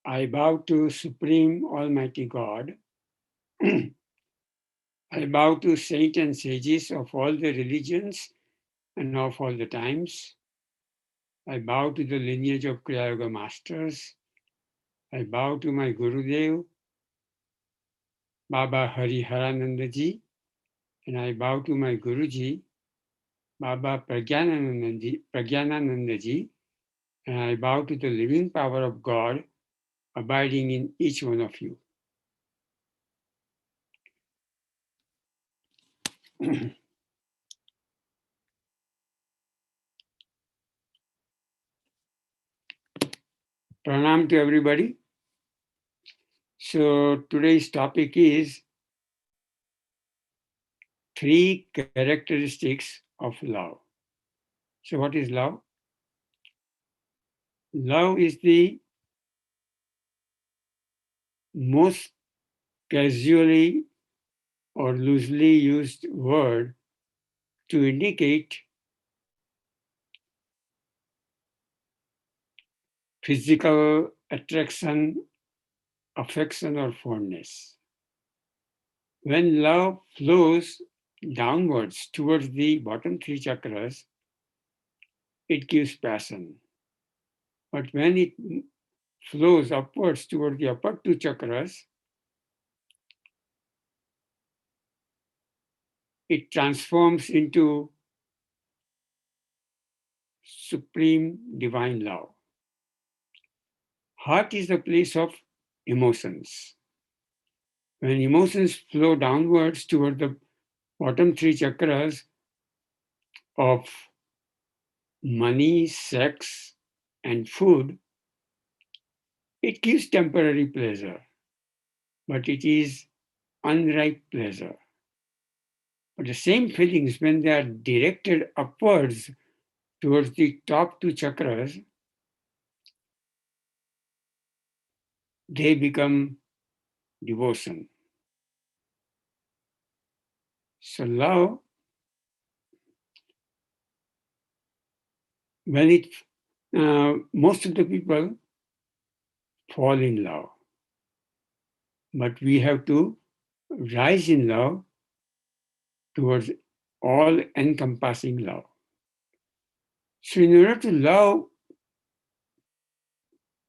I bow to Supreme Almighty God. I bow to saints and sages of all the religions and of all the times. I bow to the lineage of Kriya Yoga masters. I bow to my Gurudev, Baba Hariharananda ji, and I bow to my Guruji, Baba Pragyanananda ji, and I bow to the living power of God abiding in each one of you. Pranam to everybody. So today's topic is 3 characteristics of love. So what is love? Love is the most casually or loosely used word to indicate physical attraction, affection, or fondness. When love flows downwards towards the bottom 3 chakras, it gives passion. But when it flows upwards toward the upper 2 chakras, it transforms into supreme divine love. Heart is the place of emotions. When emotions flow downwards toward the bottom 3 chakras of money, sex, and food, it gives temporary pleasure, but it is unripe pleasure. But the same feelings, when they are directed upwards towards the top 2 chakras, they become devotion. So love, when most of the people fall in love, but we have to rise in love towards all-encompassing love. So in order to love,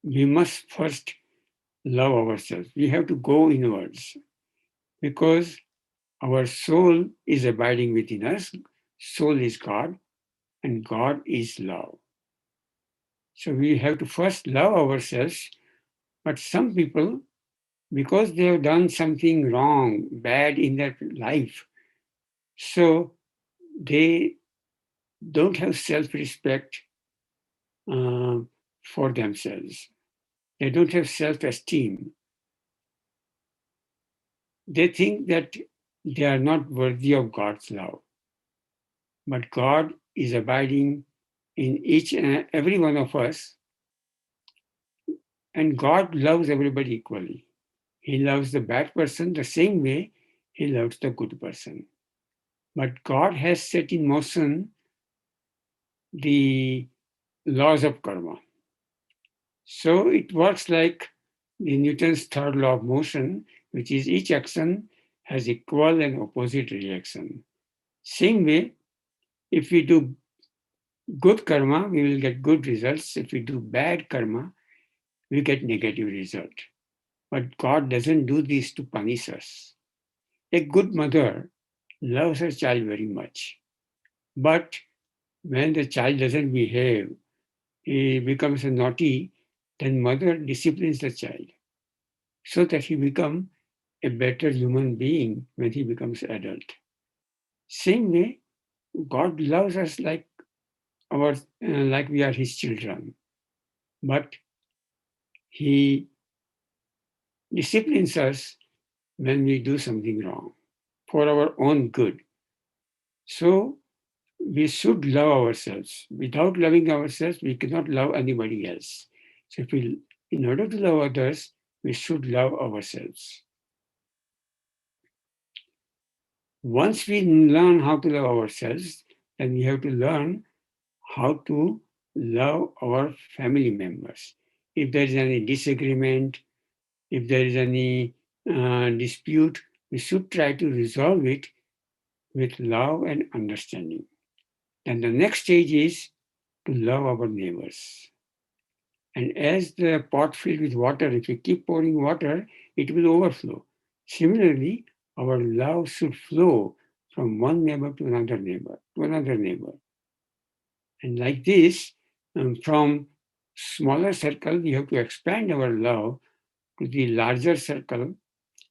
we must first love ourselves. We have to go inwards because our soul is abiding within us. Soul is God and God is love. So we have to first love ourselves. But some people, because they have done something wrong, bad in their life, so they don't have self-respect for themselves. They don't have self-esteem. They think that they are not worthy of God's love. But God is abiding in each and every one of us, and God loves everybody equally. He loves the bad person the same way he loves the good person. But God has set in motion the laws of karma. So it works like the Newton's third law of motion, which is each action has equal and opposite reaction. Same way, if we do good karma, we will get good results. If we do bad karma, we get negative result. But God doesn't do this to punish us. A good mother loves her child very much. But when the child doesn't behave, he becomes a naughty, then mother disciplines the child so that he become a better human being when he becomes adult. Same way, God loves us like we are his children, but he disciplines us when we do something wrong for our own good. So we should love ourselves. Without loving ourselves, we cannot love anybody else. So in order to love others, we should love ourselves. Once we learn how to love ourselves, then we have to learn how to love our family members. if there is any disagreement, if there is any dispute, we should try to resolve it with love and understanding. And the next stage is to love our neighbors. And as the pot filled with water, if you keep pouring water, it will overflow. Similarly, our love should flow from one neighbor to another neighbor, to another neighbor. And like this, from smaller circle, we have to expand our love to the larger circle.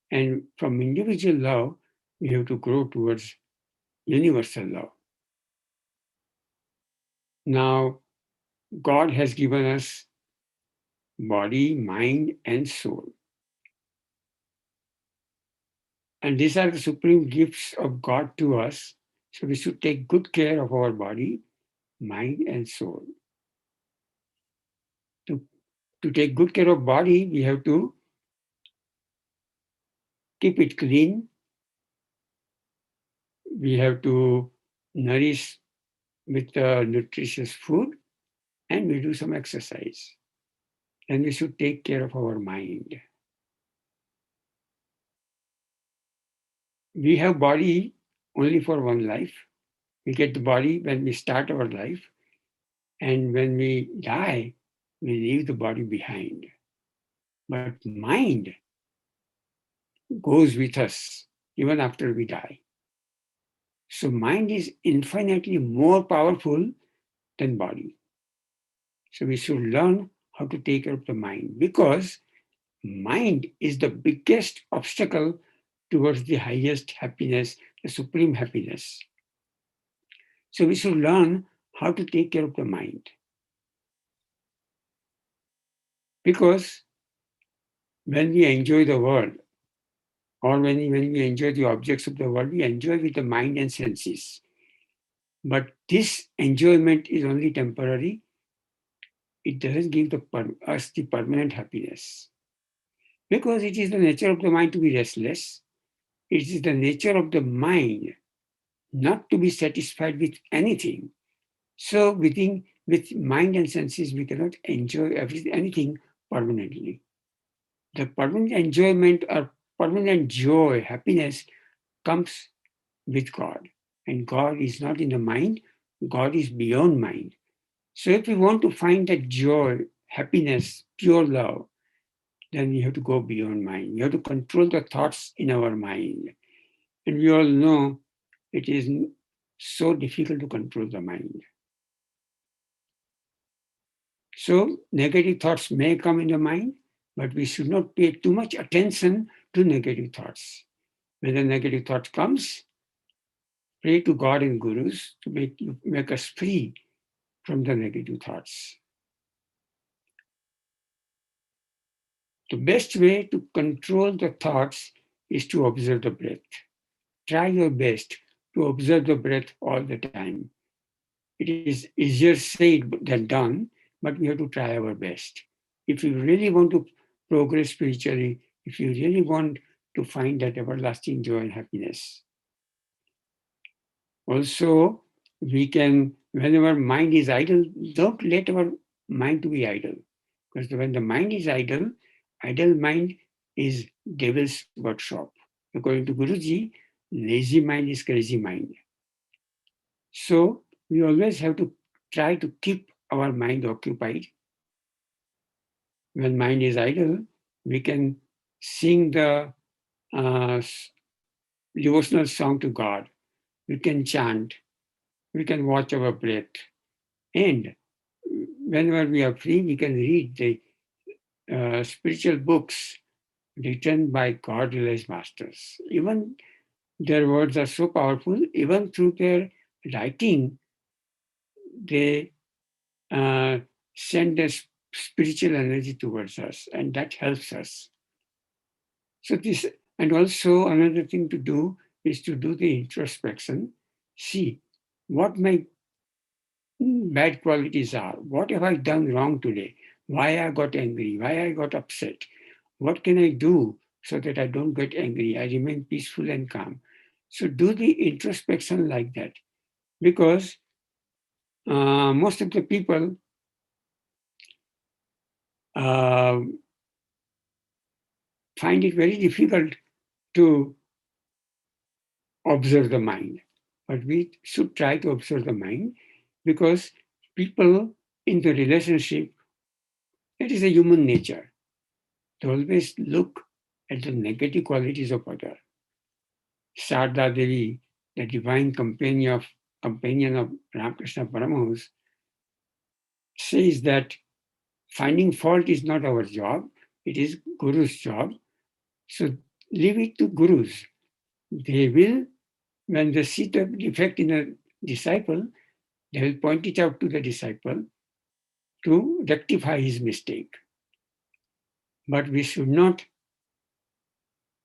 And from individual love, we have to grow towards universal love. Now, God has given us body, mind, and soul. And these are the supreme gifts of God to us. So we should take good care of our body, mind, and soul. To, to take good care of body, we have to keep it clean. We have to nourish with nutritious food, and we do some exercise. And we should take care of our mind. We have body only for one life. We get the body when we start our life, and when we die, we leave the body behind. But mind goes with us even after we die. So mind is infinitely more powerful than body. So we should learn how to take care of the mind, because mind is the biggest obstacle towards the highest happiness, the supreme happiness. So we should learn how to take care of the mind. Because when we enjoy the world, or when we enjoy the objects of the world, we enjoy with the mind and senses. But this enjoyment is only temporary. It doesn't give us the permanent happiness. Because it is the nature of the mind to be restless. It is the nature of the mind not to be satisfied with anything. So with mind and senses, we cannot enjoy anything permanently. The permanent enjoyment or permanent joy, happiness comes with God. And God is not in the mind, God is beyond mind. So if we want to find that joy, happiness, pure love, then we have to go beyond mind. We have to control the thoughts in our mind. And we all know it is so difficult to control the mind. So negative thoughts may come in the mind, but we should not pay too much attention to negative thoughts. When the negative thought comes, pray to God and gurus to make us free from the negative thoughts. The best way to control the thoughts is to observe the breath. Try your best to observe the breath all the time. It is easier said than done, but we have to try our best. If you really want to progress spiritually, if you really want to find that everlasting joy and happiness. Also, we can, whenever mind is idle, don't let our mind to be idle. Because when the mind is idle mind is devil's workshop. According to Guruji, lazy mind is crazy mind. So we always have to try to keep our mind occupied. When mind is idle, we can sing the uh, devotional song to God. We can chant. We can watch our breath. And whenever we are free, we can read the spiritual books written by God-realized masters. Even their words are so powerful, even through their writing, they send a spiritual energy towards us, and that helps us. So this, and also another thing to do is to do the introspection. See what my bad qualities are. What have I done wrong today? Why I got angry? Why I got upset? What can I do so that I don't get angry? I remain peaceful and calm. So do the introspection like that, because most of the people find it very difficult to observe the mind. But we should try to observe the mind, because people in the relationship, it is a human nature to always look at the negative qualities of other. Sarda Devi, the divine companion of Ramakrishna Paramahansa, says that finding fault is not our job, it is Guru's job. So leave it to Gurus. They will, when they see the defect in a disciple, they will point it out to the disciple to rectify his mistake. But we should not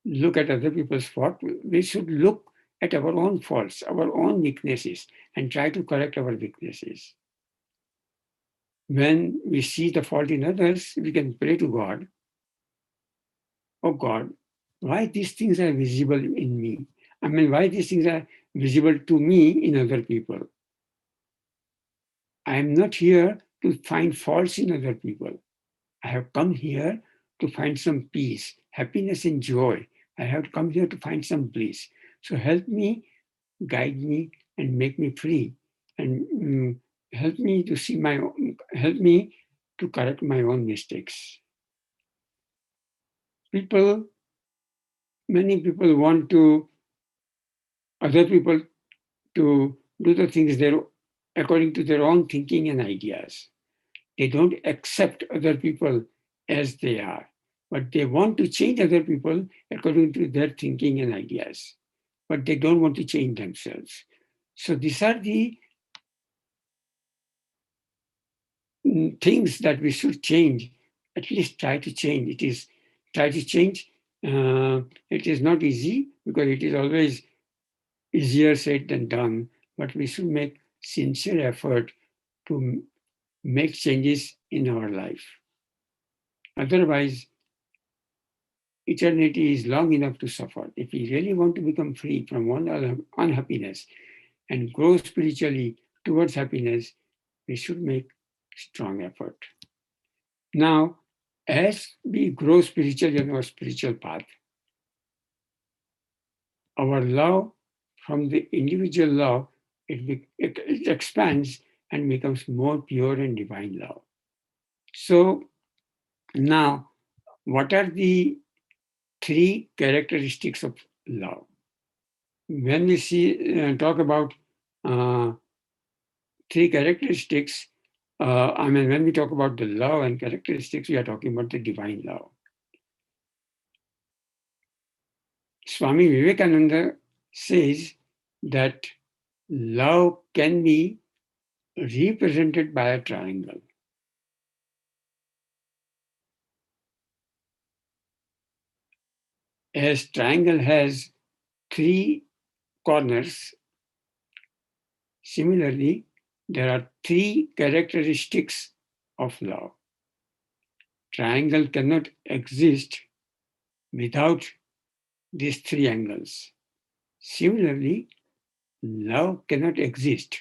look at other people's fault. We should look at our own faults, our own weaknesses, and try to correct our weaknesses. When we see the fault in others, we can pray to God, oh God, why these things are visible in me? I mean, why these things are visible to me in other people? I am not here to find faults in other people. I have come here to find some peace, happiness, and joy. I have come here to find some bliss. So help me, guide me, and make me free, and help me to see help me to correct my own mistakes. Many people want other people to do the things according to their own thinking and ideas. They don't accept other people as they are, but they want to change other people according to their thinking and ideas, but they don't want to change themselves. So these are the things that we should change, at least try to change. Try to change. It is not easy, because it is always easier said than done, but we should make sincere effort to make changes in our life. Otherwise, eternity is long enough to suffer. If we really want to become free from one unhappiness and grow spiritually towards happiness, we should make strong effort. Now, as we grow spiritually on our spiritual path, our love from the individual love, it expands and becomes more pure and divine love. So now, what are the three characteristics of love? When we talk about uh, three characteristics, when we talk about the love and characteristics, we are talking about the divine love. Swami Vivekananda says that love can be represented by a triangle. As triangle has three corners, similarly, there are three characteristics of love. Triangle cannot exist without these three angles. Similarly, love cannot exist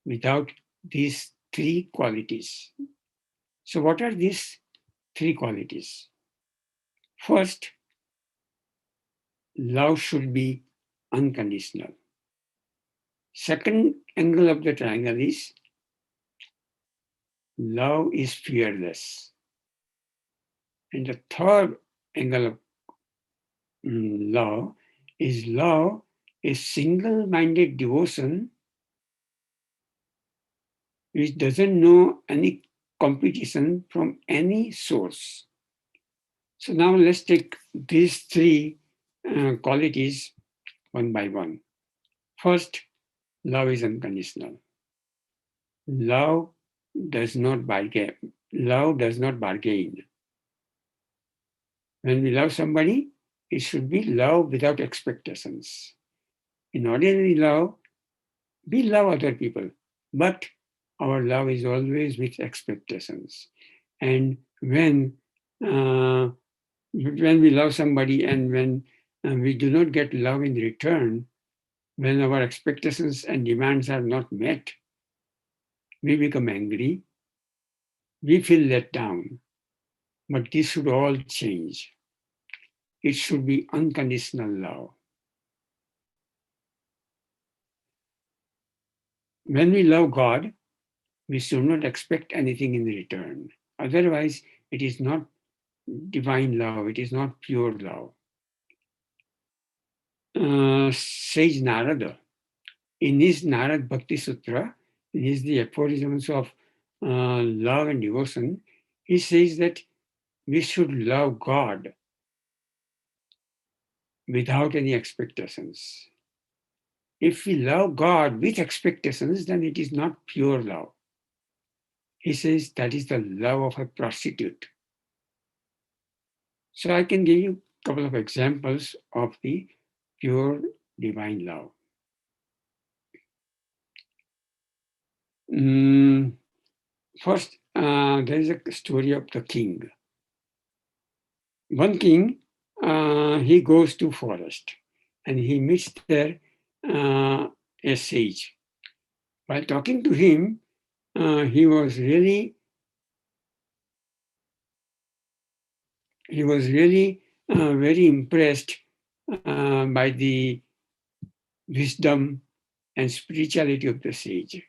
without these three qualities. So, what are these three qualities? First, love should be unconditional. Second angle of the triangle is love is fearless. And the third angle of love is single-minded devotion which doesn't know any competition from any source. So now let's take these three qualities one by one. First, love is unconditional. Love does not bargain. Love does not bargain. When we love somebody, it should be love without expectations. In ordinary love, we love other people, but our love is always with expectations. And when we love somebody and when we do not get love in return, when our expectations and demands are not met, we become angry, we feel let down. But this should all change. It should be unconditional love. When we love God, we should not expect anything in return. Otherwise, it is not divine love, it is not pure love. Sage Narada, in his Narad Bhakti Sutra, in his the aphorisms of love and devotion, he says that we should love God without any expectations. If we love God with expectations, then it is not pure love. He says that is the love of a prostitute. So I can give you a couple of examples of the pure divine love. First, there is a story of the king. One king, he goes to forest and he meets there a sage. While talking to him, he was really very impressed by the wisdom and spirituality of the sage.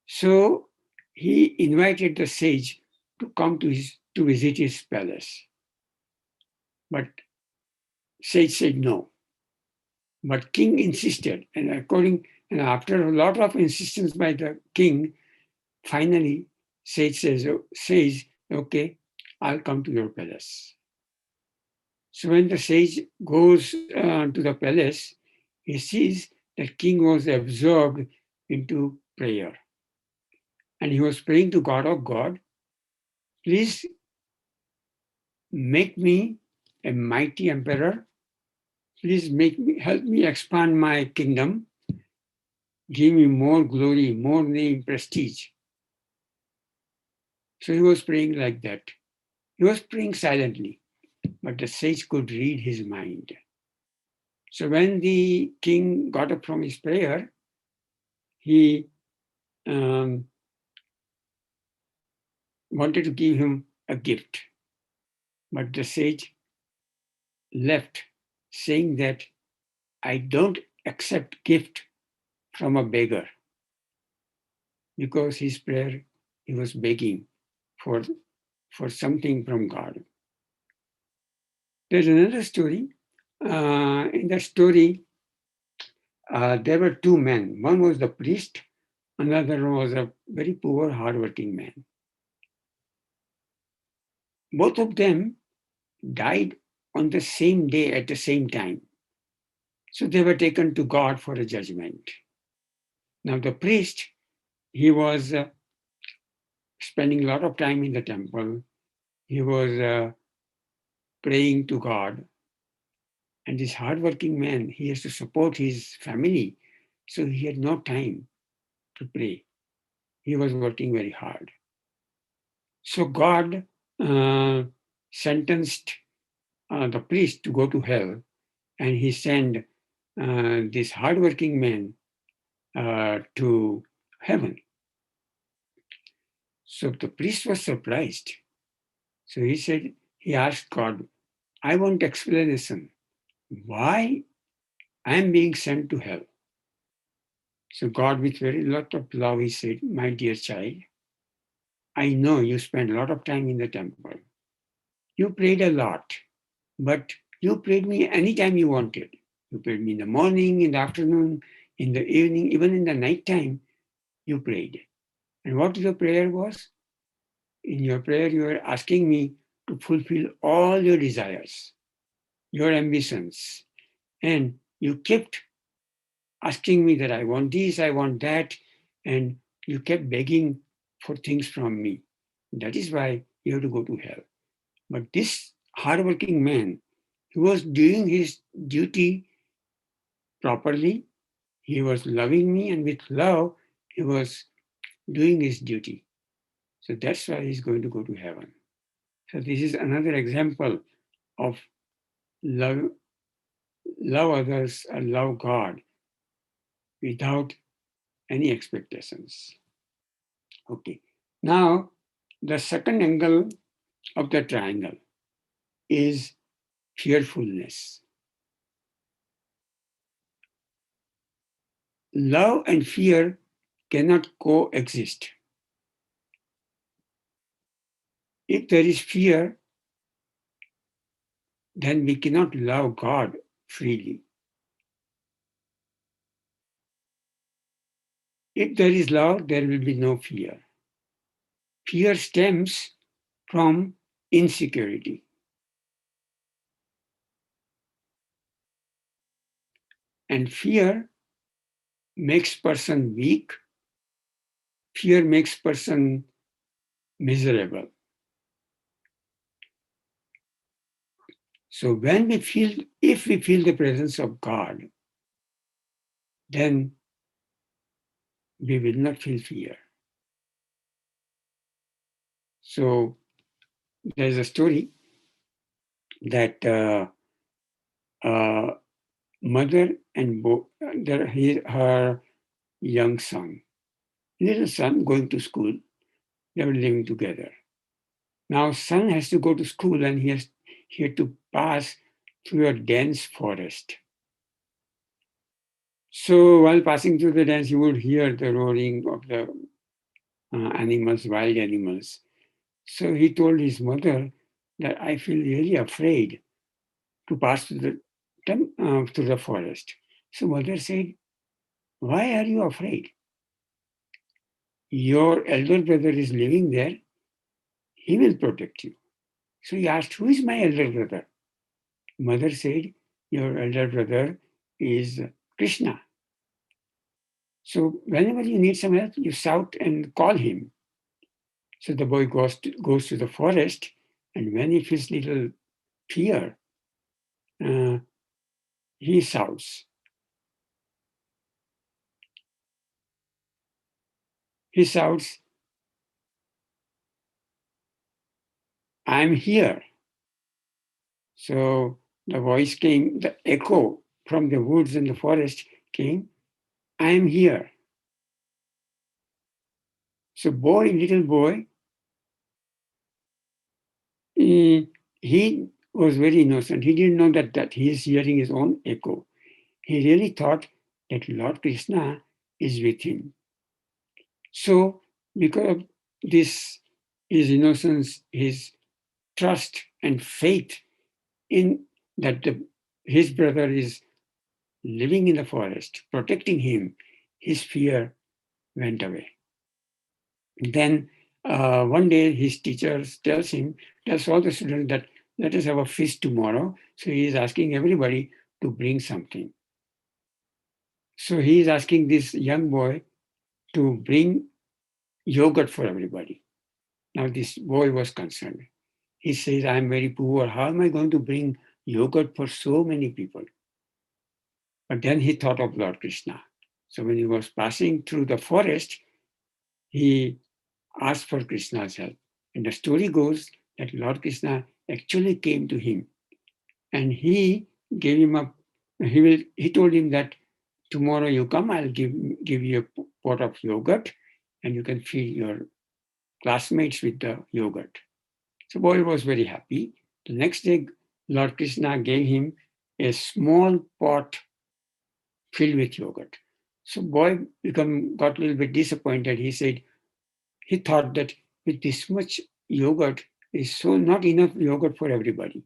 So he invited the sage to come to visit his palace. But sage said no. But king insisted, and after a lot of insistence by the king, finally sage says, okay, I'll come to your palace. So when the sage goes to the palace, he sees that king was absorbed into prayer. And he was praying to God of God, please make me a mighty emperor. Please help me expand my kingdom. Give me more glory, more name, prestige. So he was praying like that. He was praying silently, but the sage could read his mind. So when the king got up from his prayer, he wanted to give him a gift. But the sage left, saying that I don't accept gift from a beggar, because his prayer, he was begging for something from God. There's another story. In that story, there were two men. One was the priest, another was a very poor, hardworking man. Both of them died on the same day at the same time. So they were taken to God for a judgment. Now the priest, he was spending a lot of time in the temple. He was praying to God. And this hardworking man, he has to support his family. So he had no time to pray. He was working very hard. So God sentenced the priest to go to hell, and he sent this hardworking man to heaven. So the priest was surprised. So he asked God, I want explanation. Why I am being sent to hell? So God, with very lot of love, he said, my dear child, I know you spent a lot of time in the temple. You prayed a lot, but you prayed me anytime you wanted. You prayed me in the morning, in the afternoon, in the evening, even in the night time, you prayed. And what your prayer was? In your prayer, you were asking me to fulfill all your desires, your ambitions. And you kept asking me that I want this, I want that, and you kept begging for things from me. That is why you have to go to hell. But this hardworking man, he was doing his duty properly. He was loving me, and with love, he was doing his duty. So that's why he's going to go to heaven. So this is another example of love others and love God without any expectations. Okay. Now, the second angle of the triangle is fearfulness. Love and fear cannot coexist. If there is fear, then we cannot love God freely. If there is love, there will be no fear. Fear stems from insecurity. And fear makes person weak. Fear makes person miserable. So if we feel the presence of God, then we will not feel fear. So there's a story that mother and her young son, little son going to school, they were living together. Now son has to go to school and he had to pass through a dense forest. So while passing through the dance, you would hear the roaring of the animals, wild animals. So he told his mother that I feel really afraid to pass through the forest. So mother said, why are you afraid? Your elder brother is living there. He will protect you. So he asked, who is my elder brother? Mother said, your elder brother is Krishna. So whenever you need some help, you shout and call him. So the boy goes to the forest, and when he feels little fear, uh, he shouts. He shouts, I'm here. So the voice came, the echo from the woods and the forest came, I am here. So little boy, he was very innocent. He didn't know that he is hearing his own echo. He really thought that Lord Krishna is with him. So because of this, his innocence, his trust and faith in that his brother is living in the forest, protecting him, his fear went away. Then one day his teacher tells all the students that let us have a feast tomorrow. So he is asking everybody to bring something. So he is asking this young boy to bring yogurt for everybody. Now this boy was concerned. He says, I'm very poor. How am I going to bring yogurt for so many people? But then he thought of Lord Krishna. So when he was passing through the forest, he asked for Krishna's help. And the story goes that Lord Krishna actually came to him and he gave him up. He told him that tomorrow you come, I'll give you a pot of yogurt and you can feed your classmates with the yogurt. So boy was very happy. The next day, Lord Krishna gave him a small pot filled with yogurt. So boy got a little bit disappointed. He thought that with this much yogurt is so not enough yogurt for everybody.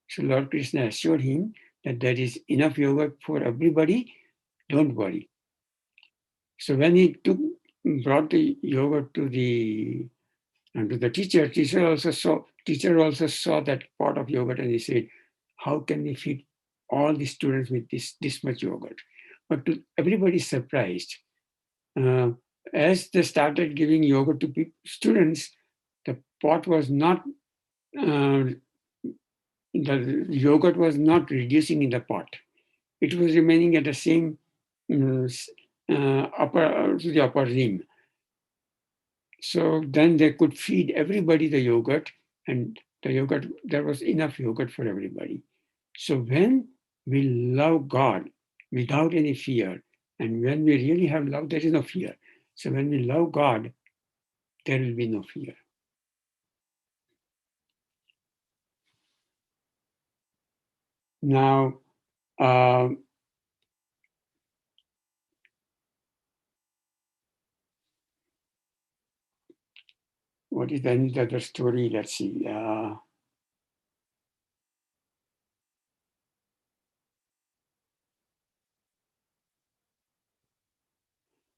So Lord Krishna assured him that there is enough yogurt for everybody. Don't worry. So when he brought the yogurt to the teacher, teacher also saw that pot of yogurt and he said, how can we feed all the students with this much yogurt? But to everybody's surprised, uh, as they started giving yogurt to students, the pot was not, the yogurt was not reducing in the pot. It was remaining at the same to the upper rim. So then they could feed everybody the yogurt, and there was enough yogurt for everybody. So when we love God without any fear, and when we really have love, there is no fear. So when we love God, there will be no fear. Now, what is any other story? Let's see.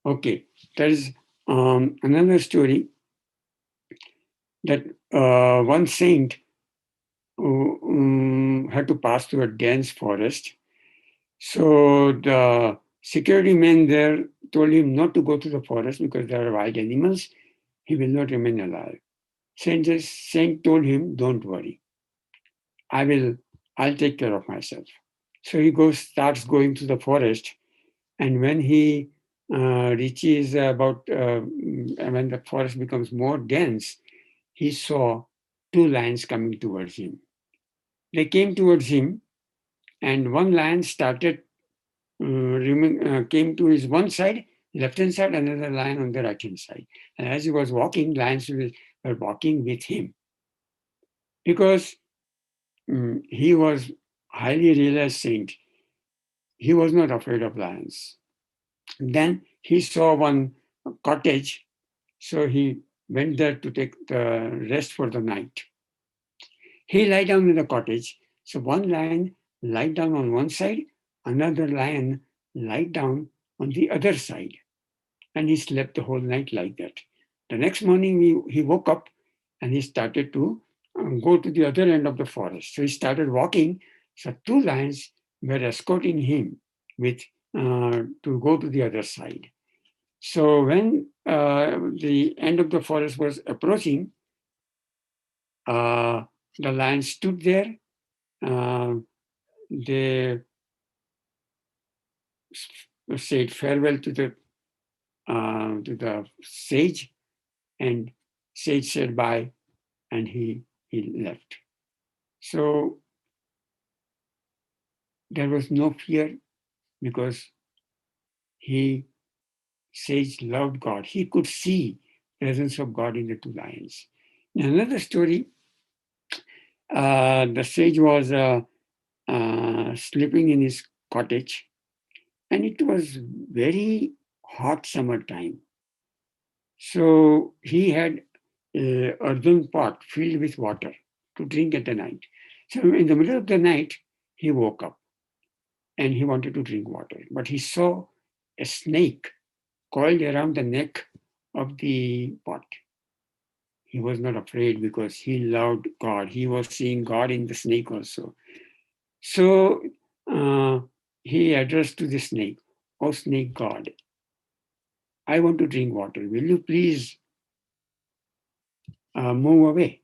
Okay, there is another story that one saint who had to pass through a dense forest. So the security men there told him not to go to the forest because there are wild animals. He will not remain alive. Saint told him, "Don't worry, I'll take care of myself." So he starts going to the forest, and when he reaches when the forest becomes more dense, he saw two lions coming towards him. They came towards him, and one lion came to his one side, left hand side, another lion on the right hand side. And as he was walking, lions were walking with him because he was highly realized saint. He was not afraid of lions. Then he saw one cottage, so he went there to take the rest for the night. He lay down in the cottage. So one lion lied down on one side, another lion lied down on the other side, and he slept the whole night like that. The next morning, he woke up and he started to go to the other end of the forest. So he started walking. So two lions were escorting him with to go to the other side. So when the end of the forest was approaching, uh, the lions stood there. Uh, they said farewell to the sage, and sage said bye, and he left. So there was no fear because he sage loved God. He could see presence of God in the two lions. In another story, the sage was sleeping in his cottage, and it was very hot summertime. So he had an earthen pot filled with water to drink at the night. So in the middle of the night, he woke up and he wanted to drink water, but he saw a snake coiled around the neck of the pot. He was not afraid because he loved God. He was seeing God in the snake also. So uh, he addressed to the snake, "Oh, snake God, I want to drink water. Will you please move away?"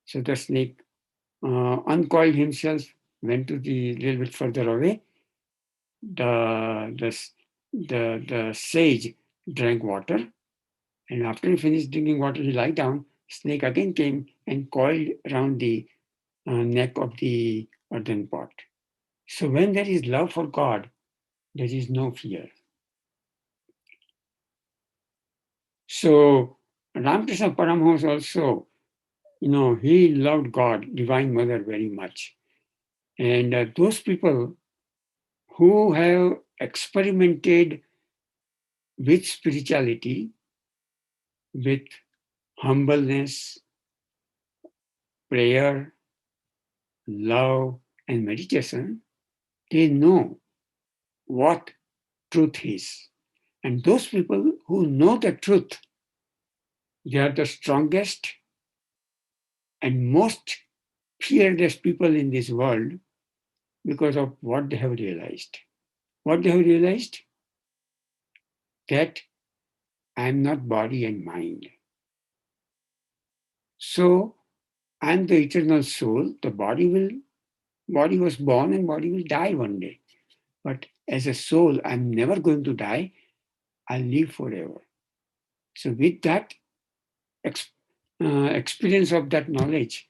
So the snake uncoiled himself, went to the little bit further away. The, the, the sage drank water, and after he finished drinking water, he lied down. Snake again came and coiled around the neck of the earthen pot. So when there is love for God, there is no fear. So Ramakrishna Paramahansa also, he loved God, Divine Mother, very much. And those people who have experimented with spirituality, with humbleness, prayer, love, and meditation, they know what truth is. And those people who know the truth, they are the strongest and most fearless people in this world because of what they have realized. What they have realized? That I am not body and mind. So I am the eternal soul. The body was born and body will die one day. But as a soul, I'm never going to die. I'll live forever. So with that ex- experience of that knowledge,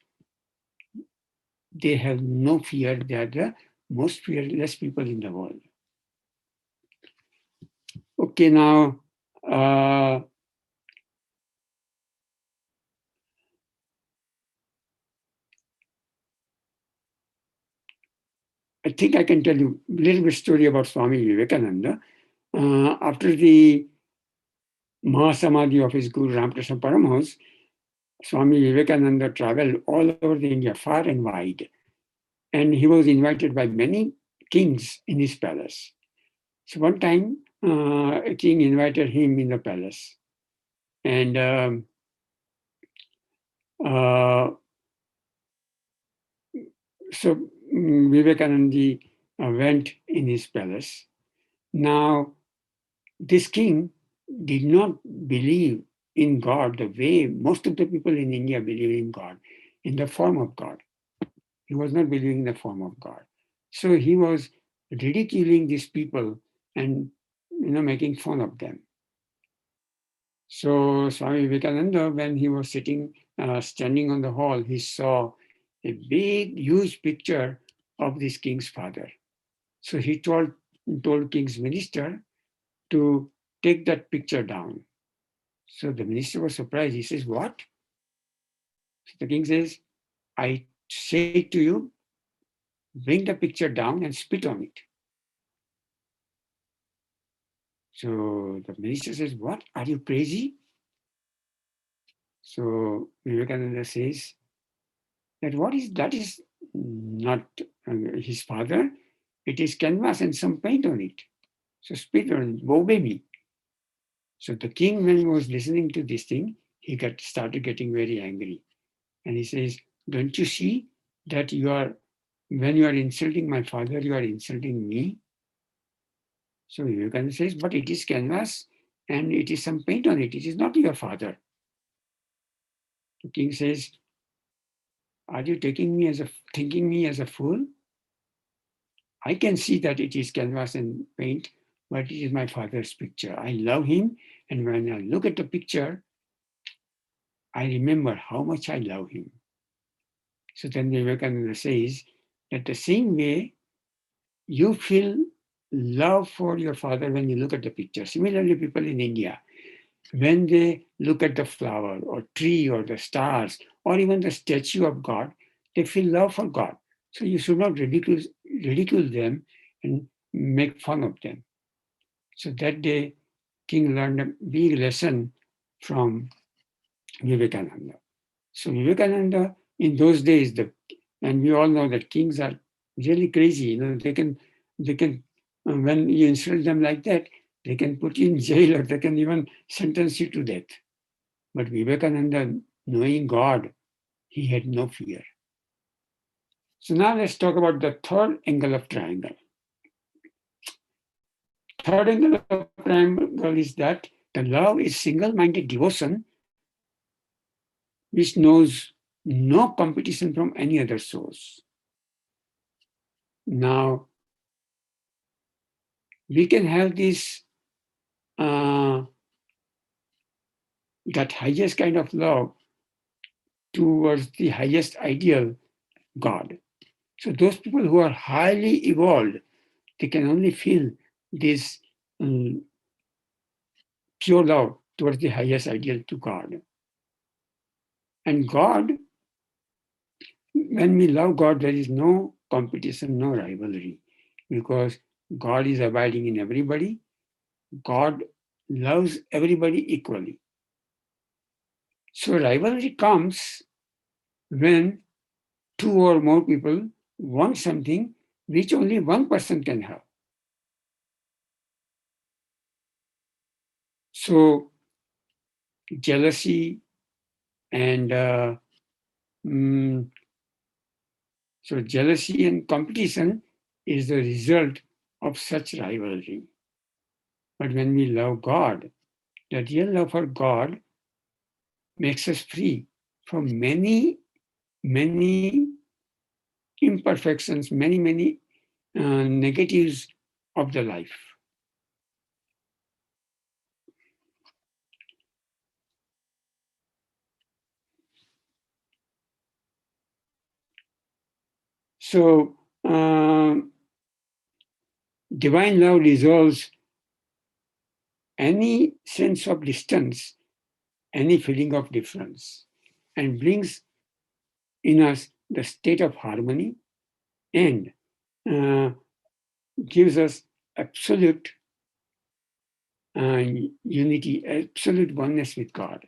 they have no fear. They are the most fearless people in the world. Okay, now uh, I think I can tell you a little bit story about Swami Vivekananda. After the Mahasamadhi of his Guru Ramakrishna Paramahansa, Swami Vivekananda traveled all over the India, far and wide. And he was invited by many kings in his palace. So one time, a king invited him in the palace. And so Vivekananda went in his palace. Now, this king did not believe in God the way most of the people in India believe in God, in the form of God. He was not believing in the form of God. So he was ridiculing these people and making fun of them. So Swami Vivekananda, when he was standing on the hall, he saw a big, huge picture of this king's father. So he told king's minister to take that picture down. So the minister was surprised. He says, "What?" So the king says, "I say to you, bring the picture down and spit on it." So the minister says, "What? Are you crazy?" So Vivekananda says that is not his father. It is canvas and some paint on it. So spit on it, obey me. So the king, when he was listening to this thing, he started getting very angry. And he says, "Don't you see that when you are insulting my father, you are insulting me?" So Vivekananda says, "But it is canvas and it is some paint on it. It is not your father." The king says, "Are you thinking me as a fool? I can see that it is canvas and paint, but it is my father's picture. I love him, and when I look at the picture, I remember how much I love him." So then Vivekananda says that the same way you feel love for your father when you look at the picture. Similarly, people in India, when they look at the flower or tree or the stars or even the statue of God, they feel love for God. So you should not ridicule them and make fun of them. So that day, King learned a big lesson from Vivekananda. So Vivekananda, in those days, and we all know that kings are really crazy. They can, when you insult them like that, they can put you in jail or they can even sentence you to death. But Vivekananda, knowing God, he had no fear. So now let's talk about the third angle of triangle. Third angle of triangle is that the love is single-minded devotion which knows no competition from any other source. Now, we can have uh, that highest kind of love towards the highest ideal, God. So those people who are highly evolved, they can only feel this pure love towards the highest ideal to God. And God, when we love God, there is no competition, no rivalry, because God is abiding in everybody. God loves everybody equally. So rivalry comes when two or more people want something which only one person can have. So jealousy and mm, jealousy and competition is the result of such rivalry. But when we love God, the real love for God makes us free from many, many imperfections, many negatives of the life. So, divine love resolves any sense of distance, any feeling of difference, and brings in us the state of harmony and gives us absolute unity, absolute oneness with God.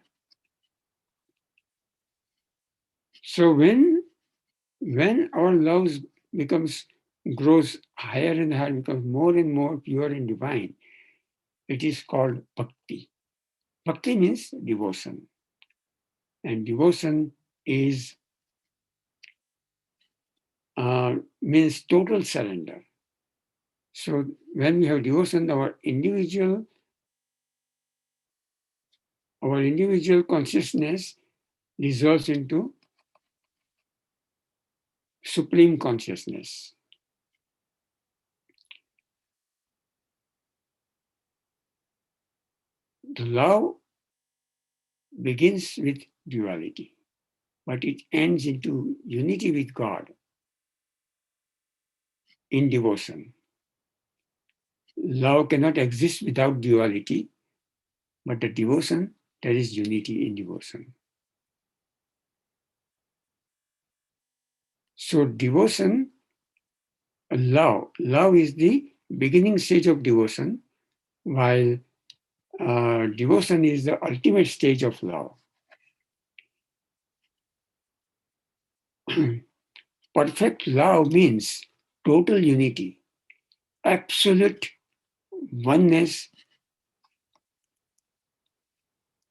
So when our love grows higher and higher, becomes more and more pure and divine, it is called bhakti. Bhakti means devotion, and devotion is means total surrender. So when we have devotion, our individual consciousness dissolves into supreme consciousness. The love begins with duality, but it ends into unity with God in devotion. Love cannot exist without duality, but the devotion, there is unity in devotion. So devotion, love is the beginning stage of devotion, while devotion is the ultimate stage of love. Perfect love means total unity, absolute oneness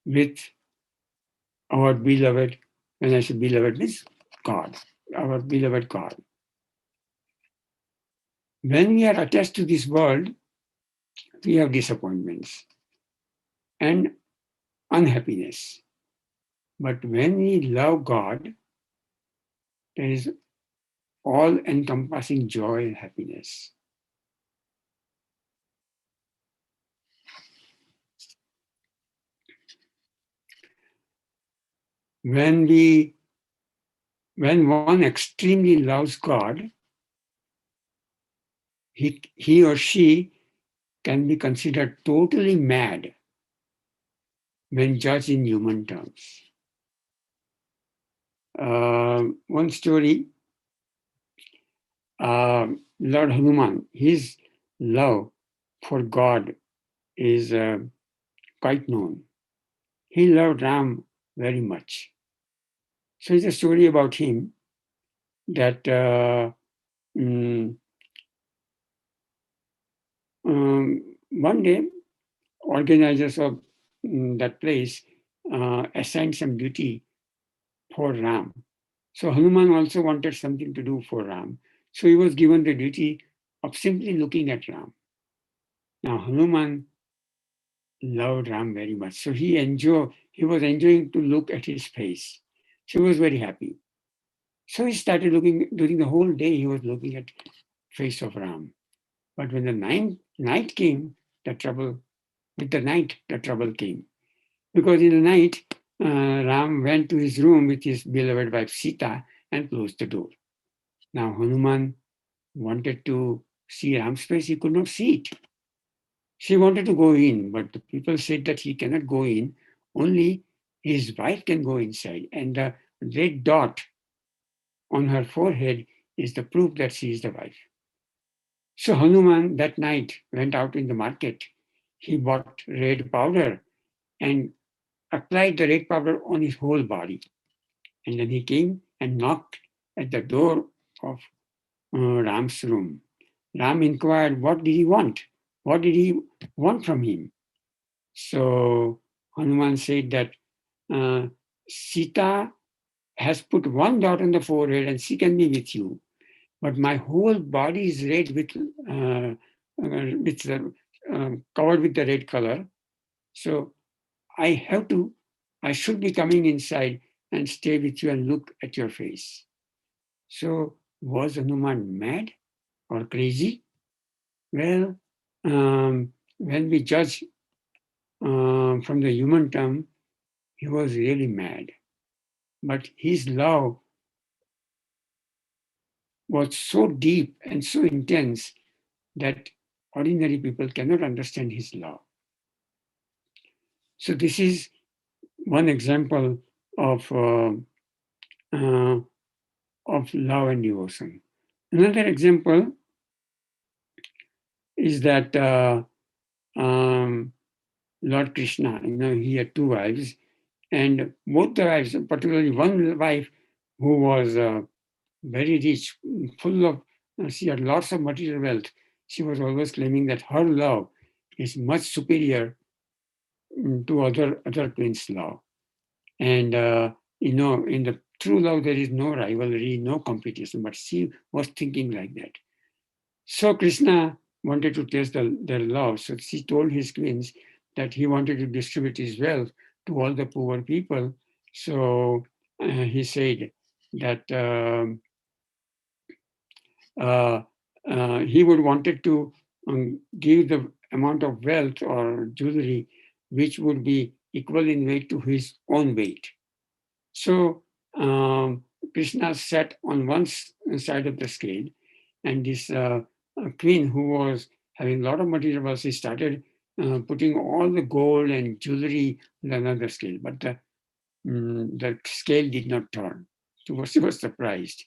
with our beloved. When I say beloved, means God, our beloved God. When we are attached to this world, we have disappointments and unhappiness. But when we love God, there is all encompassing joy and happiness. When one extremely loves God, he or she can be considered totally mad when judged in human terms. One story, Lord Hanuman, his love for God is quite known. He loved Ram very much. So it's a story about him that mm, one day organizers of that place assigned some duty for Ram. So Hanuman also wanted something to do for Ram. So he was given the duty of simply looking at Ram. Now Hanuman loved Ram very much. So he was enjoying to look at his face. So he was very happy. So he started looking, during the whole day he was looking at face of Ram. But when the night came, the trouble came. Because in the night, Ram went to his room with his beloved wife Sita and closed the door. Now Hanuman wanted to see Ram's face, he could not see it. She wanted to go in, but the people said that he cannot go in, only his wife can go inside. And the red dot on her forehead is the proof that she is the wife. So Hanuman that night went out in the market. He bought red powder and applied the red powder on his whole body. And then he came and knocked at the door of Ram's room. Ram inquired, what did he want? What did he want from him? So Hanuman said that Sita has put one dot on the forehead and she can be with you. But my whole body is red covered with the red color. So I should be coming inside and stay with you and look at your face. So was Hanuman mad or crazy? Well, when we judge from the human term, he was really mad. But his love was so deep and so intense that ordinary people cannot understand his love. So this is one example of love and devotion. Another example is that um, Lord Krishna, he had two wives, and both the wives, particularly one wife who was very rich, full of, she had lots of material wealth. She was always claiming that her love is much superior to other queens' love. And, in the true love, there is no rivalry, no competition, but she was thinking like that. So Krishna wanted to test their love. So she told his queens that he wanted to distribute his wealth to all the poor people. So he said that uh, he would wanted to give the amount of wealth or jewelry which would be equal in weight to his own weight. So Krishna sat on one side of the scale, and this queen who was having a lot of material wealth, she started putting all the gold and jewelry on another scale, but the scale did not turn. So she was surprised.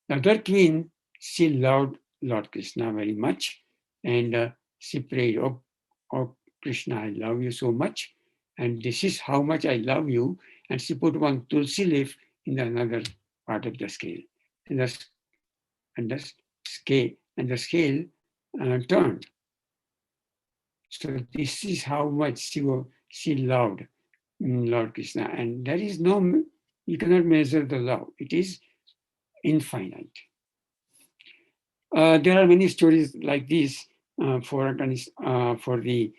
The other queen, she loved Lord Krishna very much, and she prayed, oh Krishna, I love you so much, and this is how much I love you. And she put one tulsi leaf in the another part of the scale, and the scale turned. So this is how much she loved Lord Krishna, and there is no, you cannot measure the love. It is infinite. There are many stories like this for the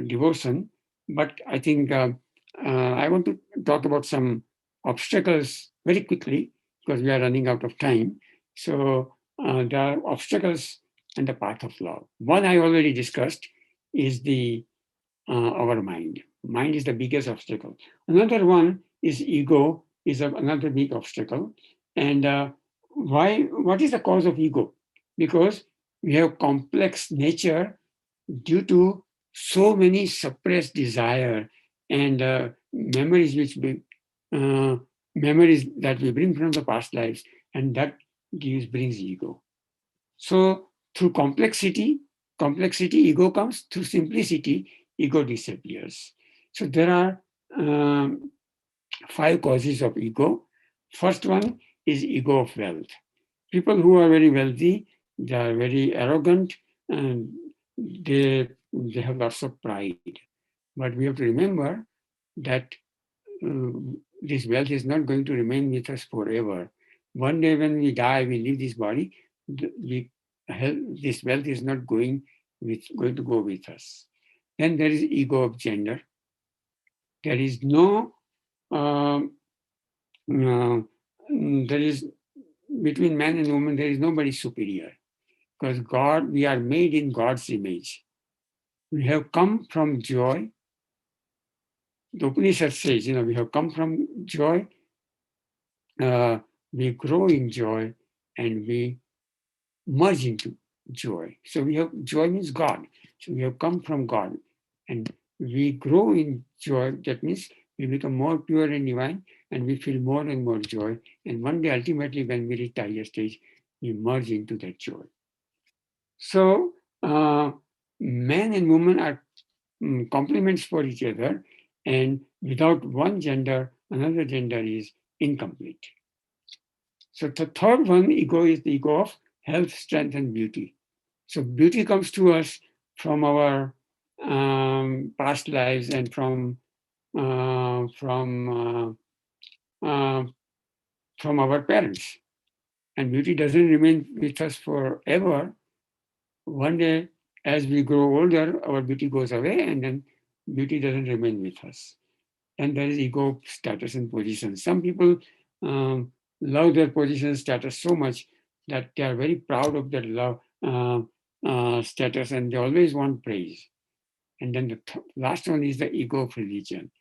devotion, but I think I want to talk about some obstacles very quickly because we are running out of time. So there are obstacles in the path of love. One I already discussed is our mind. Mind is the biggest obstacle. Another one is ego, is another big obstacle. And what is the cause of ego? Because we have complex nature due to so many suppressed desire and uh, memories that we bring from the past lives, and that brings ego. So through complexity, ego comes. Through simplicity, ego disappears. So there are um, 5 causes of ego. First one is ego of wealth. People who are very wealthy, they are very arrogant, and they have lots of pride. But we have to remember that uh, this wealth is not going to remain with us forever. One day when we die, we leave this body, we, this wealth is not going to go with us. Then there is ego of gender. There is no, um, there is between man and woman, there is nobody superior because God, we are made in God's image. We have come from joy. The Upanishad says, we have come from joy, we grow in joy, and we merge into joy. So we have joy means God. So we have come from God, and we grow in joy. That means we become more pure and divine, and we feel more and more joy. And one day, ultimately, when we reach the higher stage, we merge into that joy. So man and woman are complements for each other, and without one gender, another gender is incomplete. So the third one, ego, is the ego of health, strength, and beauty. So beauty comes to us from our past lives and uh, from uh, from our parents. And beauty doesn't remain with us forever. One day, as we grow older, our beauty goes away, and then beauty doesn't remain with us. And there is ego, status, and position. Some people love their position, status so much that they are very proud of their love, status, and they always want praise. And then the last one is the ego of religion.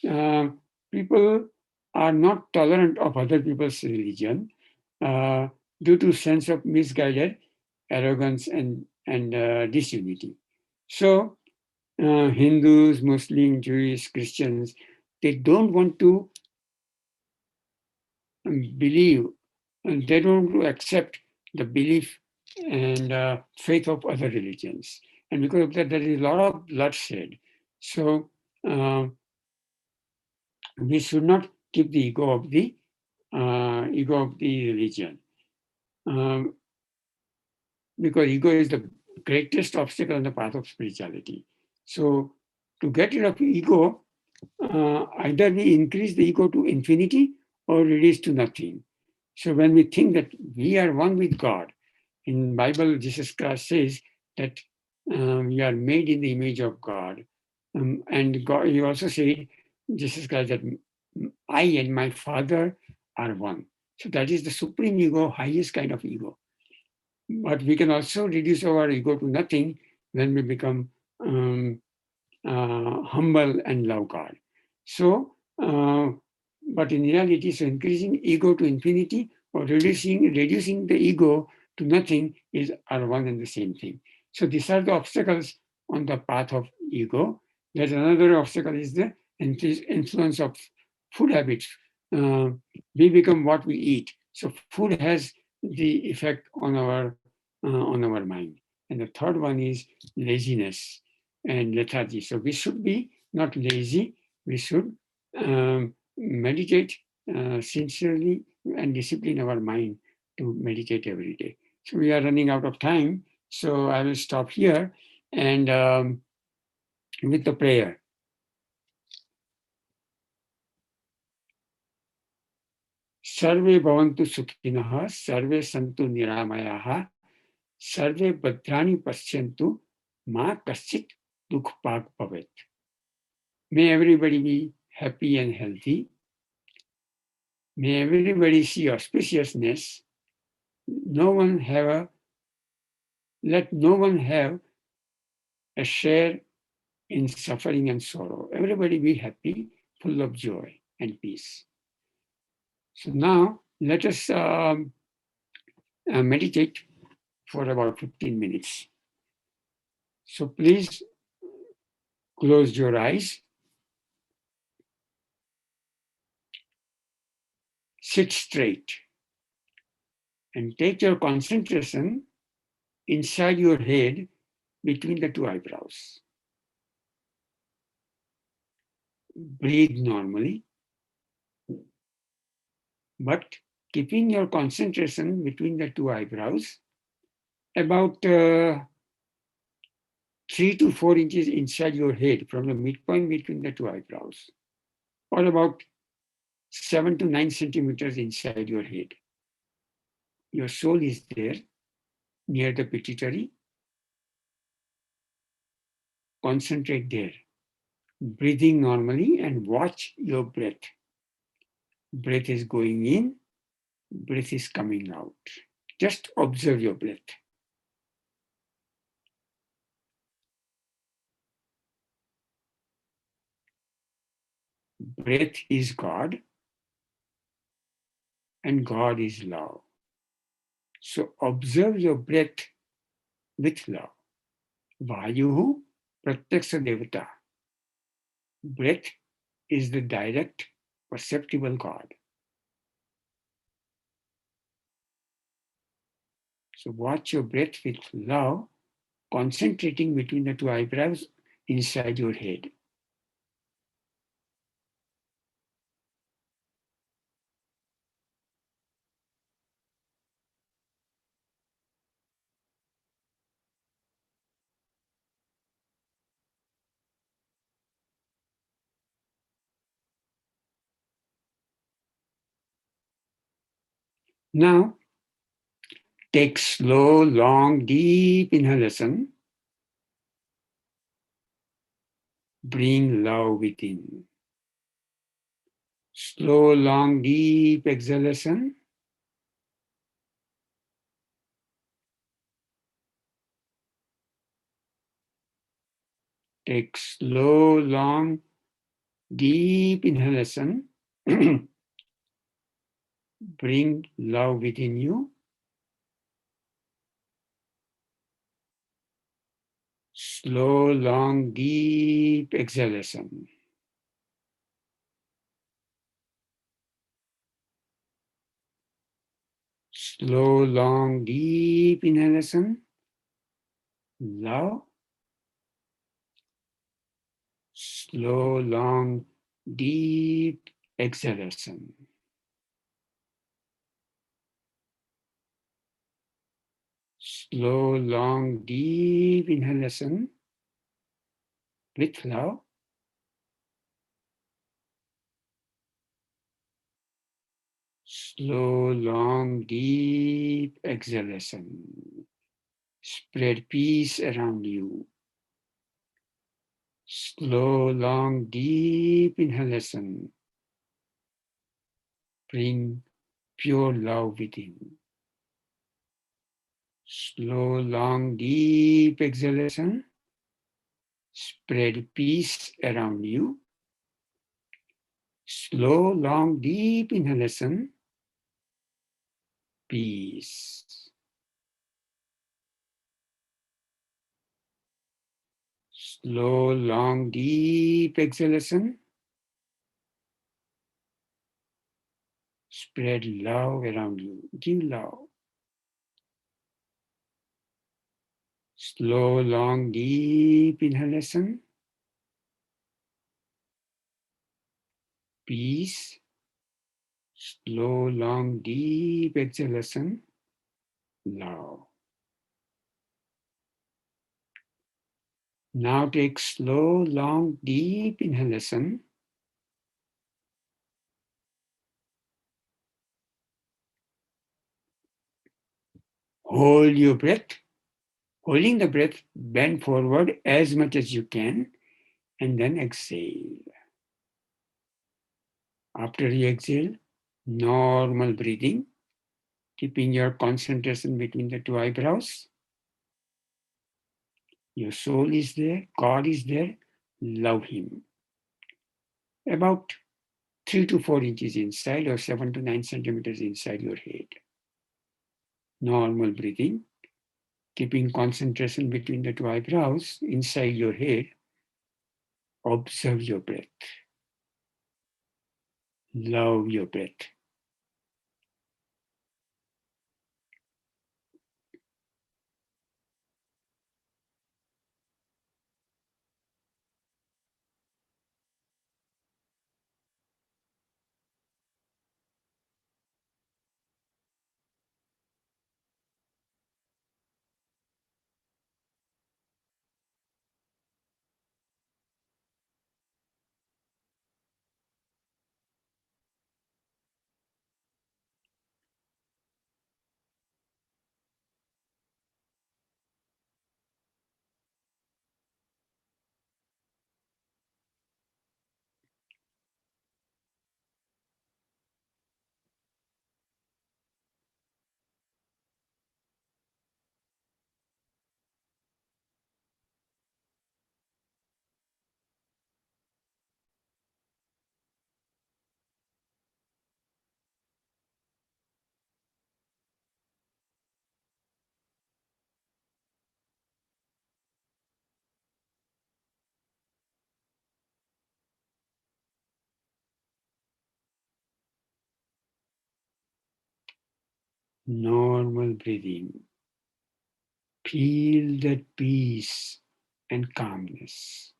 Uh, People are not tolerant of other people's religion uh, due to sense of misguided arrogance and disunity. So Hindus, Muslims, Jewish, Christians, they don't want to believe, and they don't want to accept the belief and faith of other religions. And because of that, there is a lot of bloodshed. So we should not keep the ego of the religion, um, because ego is the greatest obstacle on the path of spirituality. So to get rid of ego, either we increase the ego to infinity or reduce to nothing. So when we think that we are one with God, in Bible, Jesus Christ says that we are made in the image of God. And God, he also said, Jesus Christ, that I and my Father are one. So that is the supreme ego, highest kind of ego. But we can also reduce our ego to nothing when we become humble and love God. So, but in reality, so increasing ego to infinity or reducing the ego to nothing are one and the same thing. So these are the obstacles on the path of ego. There's another obstacle is the influence of food habits. We become what we eat. So food has the effect on our mind. And the third one is laziness and lethargy. So we should be not lazy. We should meditate sincerely and discipline our mind to meditate every day. So we are running out of time. So I will stop here and with the prayer. Sarve bhavantu sukhinah, sarve santu niramayaha, sarve bhadrani paschyantu, ma kaschit dukh bhavet. May everybody be happy and healthy. May everybody see auspiciousness. No one have let no one have a share in suffering and sorrow. Everybody be happy, full of joy and peace. So now let us meditate for about 15 minutes. So please close your eyes, sit straight, and take your concentration inside your head between the two eyebrows. Breathe normally, but keeping your concentration between the two eyebrows about 3 to 4 inches inside your head from the midpoint between the two eyebrows, or about 7 to 9 centimeters inside your head. Your soul is there near the pituitary. Concentrate there, breathing normally, and watch your breath. Breath is going in, breath is coming out. Just observe your breath. Breath is God, and God is love. So observe your breath with love. Vayuhu pratyaksha devata. Breath is the direct, perceptible God. So watch your breath with love, concentrating between the two eyebrows inside your head. Now, take slow, long, deep inhalation. Bring love within. Slow, long, deep exhalation. Take slow, long, deep inhalation. Bring love within you. Slow, long, deep exhalation. Slow, long, deep inhalation. Love. Slow, long, deep exhalation. Slow, long, deep inhalation with love. Slow, long, deep exhalation. Spread peace around you. Slow, long, deep inhalation. Bring pure love within. Slow, long, deep exhalation. Spread peace around you. Slow, long, deep inhalation. Peace. Slow, long, deep exhalation. Spread love around you. Give love. Slow, long, deep inhalation. Peace. Slow, long, deep exhalation. Love. Now take slow, long, deep inhalation. Hold your breath. Holding the breath, bend forward as much as you can and then exhale. After you exhale, normal breathing, keeping your concentration between the two eyebrows. Your soul is there, God is there, love Him. About 3 to 4 inches inside or 7 to 9 centimeters inside your head. Normal breathing, keeping concentration between the two eyebrows inside your head. Observe your breath. Love your breath. Normal breathing. Feel that peace and calmness.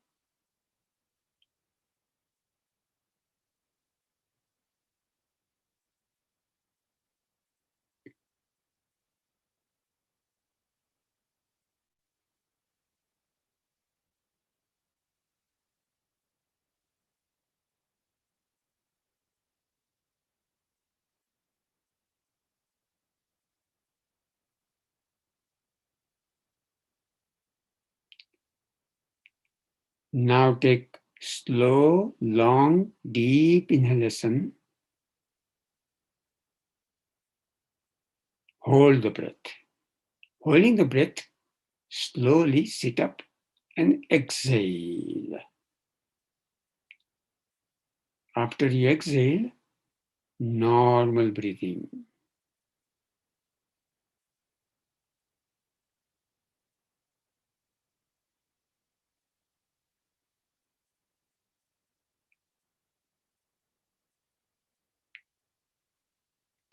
Now take slow, long, deep inhalation. Hold the breath. Holding the breath, slowly sit up and exhale. After you exhale, normal breathing.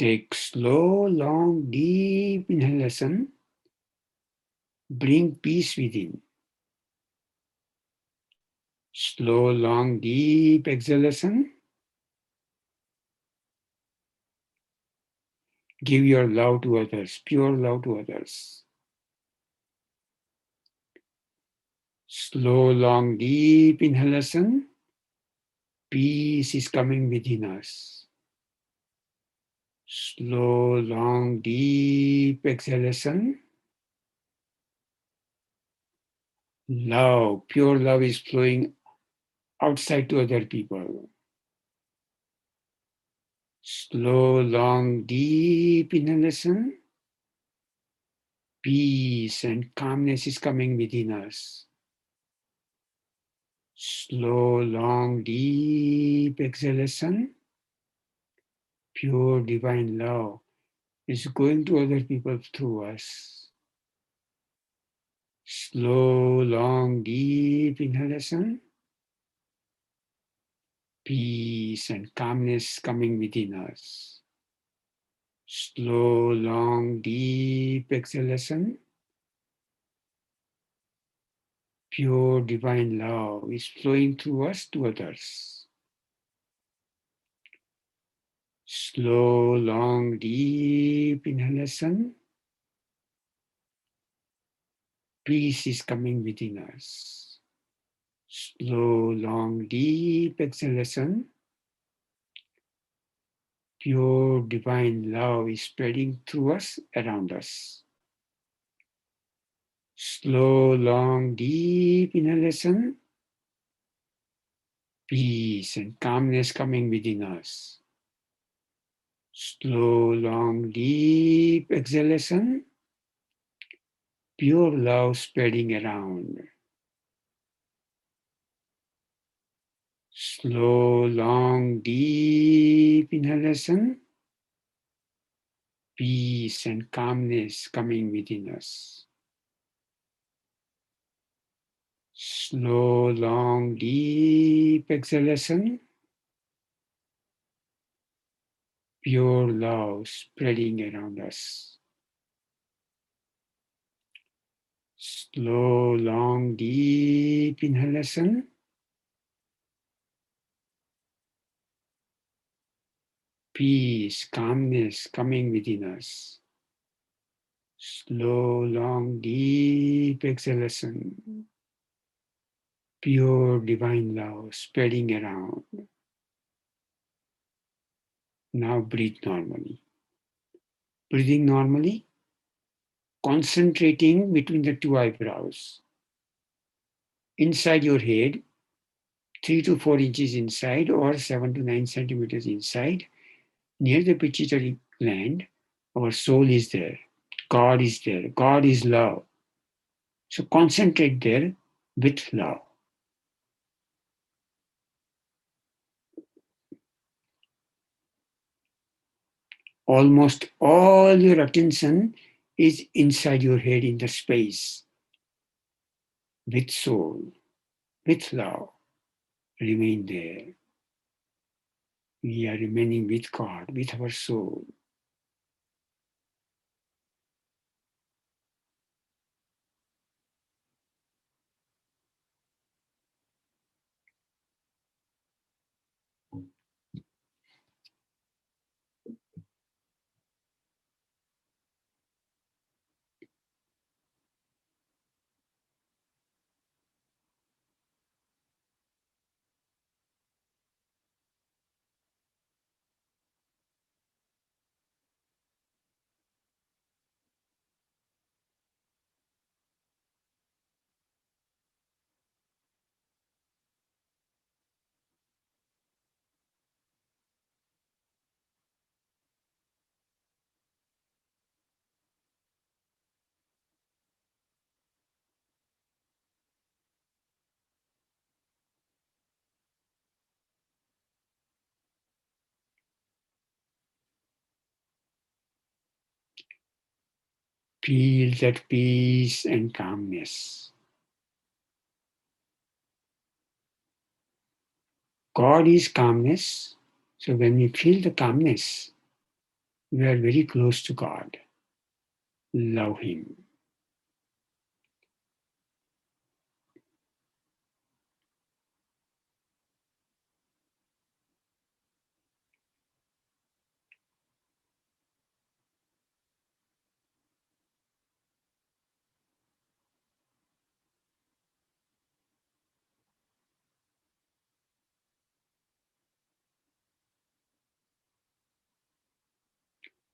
Take slow, long, deep inhalation. Bring peace within. Slow, long, deep exhalation. Give your love to others, pure love to others. Slow, long, deep inhalation. Peace is coming within us. Slow, long, deep exhalation. Love, pure love is flowing outside to other people. Slow, long, deep inhalation. Peace and calmness is coming within us. Slow, long, deep exhalation. Pure divine love is going to other people through us. Slow, long, deep inhalation. Peace and calmness coming within us. Slow, long, deep exhalation. Pure divine love is flowing through us to others. Slow, long, deep inhalation. Peace is coming within us. Slow, long, deep exhalation. Pure divine love is spreading through us, around us. Slow, long, deep inhalation. Peace and calmness coming within us. Slow, long, deep exhalation. Pure love spreading around. Slow, long, deep inhalation. Peace and calmness coming within us. Slow, long, deep exhalation. Pure love spreading around us. Slow, long, deep inhalation. Peace, calmness coming within us. Slow, long, deep exhalation. Pure divine love spreading around. Now breathe normally. Breathing normally, concentrating between the two eyebrows. Inside your head, 3 to 4 inches inside or 7 to 9 centimeters inside, near the pituitary gland, our soul is there. God is there. God is love. So concentrate there with love. Almost all your attention is inside your head in the space with soul, with love. Remain there. We are remaining with God, with our soul. Feel that peace and calmness. God is calmness. So when we feel the calmness, We are very close to God. Love Him.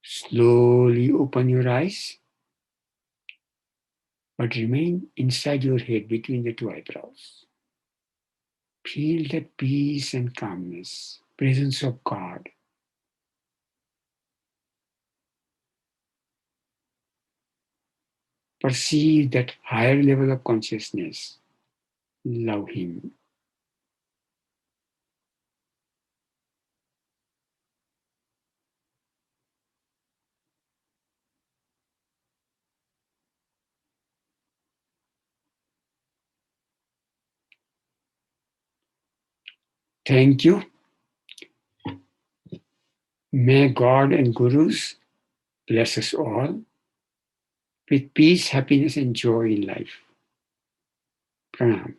Slowly open your eyes, but remain inside your head between the two eyebrows. Feel that peace and calmness, presence of God. Perceive that higher level of consciousness. Love Him. Thank you. May God and Gurus bless us all with peace, happiness, and joy in life. Pranam.